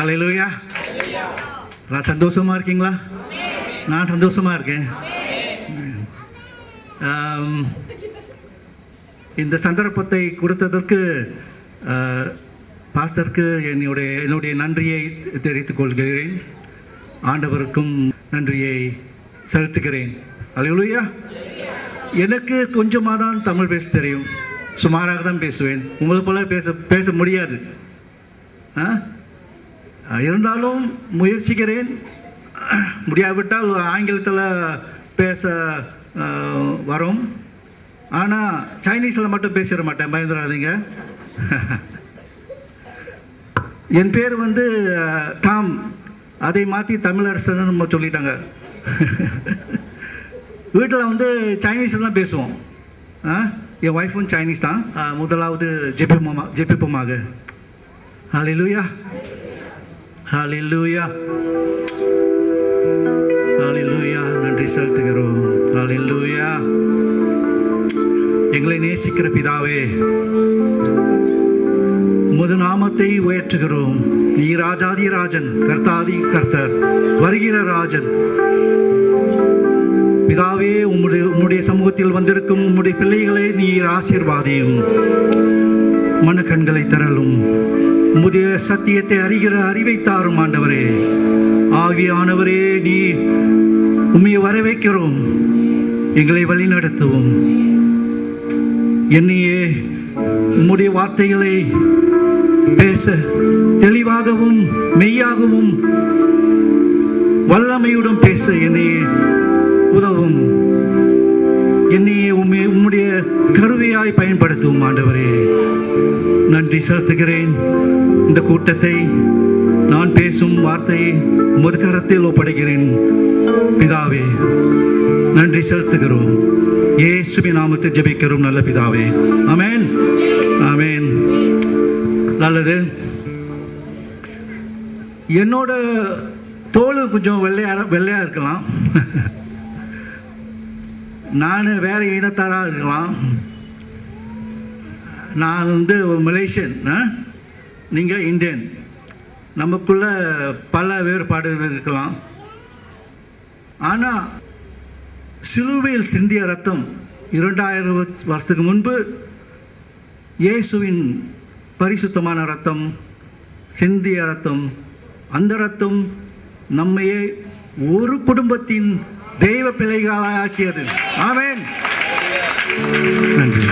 ஹல்லேலூயா. நான் சந்தோஷமாக இருக்கீங்களா? நான் சந்தோஷமாக இருக்கேன். இந்த சந்தர்ப்பத்தை கொடுத்ததற்கு பாஸ்டருக்கு என்னுடைய நன்றியை தெரிவித்துக் கொள்கிறேன். ஆண்டவருக்கும் நன்றியை செலுத்துகிறேன். ஹல்லேலூயா. எனக்கு கொஞ்சமாக தான் தமிழ் பேச தெரியும், சுமாராக தான் பேசுவேன். உங்களை போல பேச முடியாது. இருந்தாலும் முயற்சிக்கிறேன். முடியாவிட்டால் ஆங்கிலத்தில் பேச வரும். ஆனால் சைனீஸில் மட்டும் பேசிட மாட்டேன், பயந்துடாதீங்க. என் பேர் வந்து டாம். அதை மாற்றி தமிழரசன் நம்ம சொல்லிட்டாங்க. வீட்டில் வந்து சைனீஸில் தான் பேசுவோம். என் ஒய்ஃபும் சைனீஸ் தான். முதலாவது ஜெபிப்போமாக. ஹல்லேலூயா, ஹல்லேலூயா, ஹல்லேலூயா. நன்றி செலுத்துகிறோம். ஹல்லேலூயா. எங்களை நேசிக்கிற பிதாவே, உமது நாமத்தை உயர்த்துகிறோம். நீ ராஜாதி ராஜன், கர்த்தாதி கர்த்தர், வருகிற ராஜன். பிதாவே, உம்முடைய சமூகத்தில் வந்திருக்கும் உம்முடைய பிள்ளைகளை நீர் ஆசீர்வாதியும். மனக்கண்களை தரலும், உம்முடைய சத்தியத்தை அறிகிற அறிவை தாரும். ஆண்டவரே, ஆவியானவரே, நீ உம்மையை வரவேற்கிறோம். எங்களை வழி நடத்தவும். என்னையே உம்முடைய வார்த்தைகளை பேச தெளிவாகவும் மெய்யாகவும் வல்லமையுடன் பேச என்னை உதவும். என்னையே உம்முடைய கருவியாய் பயன்படுத்தும். ஆண்டவரே, நன்றி செலுத்துகிறேன். இந்த கூட்டத்தை, நான் பேசும் வார்த்தையை உமது கரத்தில் ஒப்படைக்கிறேன். பிதாவே, நன்றி செலுத்துகிறோம். இயேசுவின் நாமத்தில் ஜெபிக்கிறோம் நல்ல பிதாவே. ஆமென், ஆமென். நல்லது. என்னோட தோல் கொஞ்சம் வெள்ளையாக இருக்கலாம். நான் வேற இனத்தாராக இருக்கலாம். நான் வந்து மலேசியன், நீங்கள் இந்தியன். நமக்குள்ள பல வேறுபாடுகள் இருக்கலாம். ஆனால் சிலுவையில் சிந்திய ரத்தம் 2000 வருஷத்துக்கு முன்பு இயேசுவின் பரிசுத்தமான ரத்தம், சிந்திய ரத்தம், அந்த ரத்தம் நம்மையே ஒரு குடும்பத்தின் தெய்வ பிள்ளைகளாக்கியது. ஆமென். நன்றி.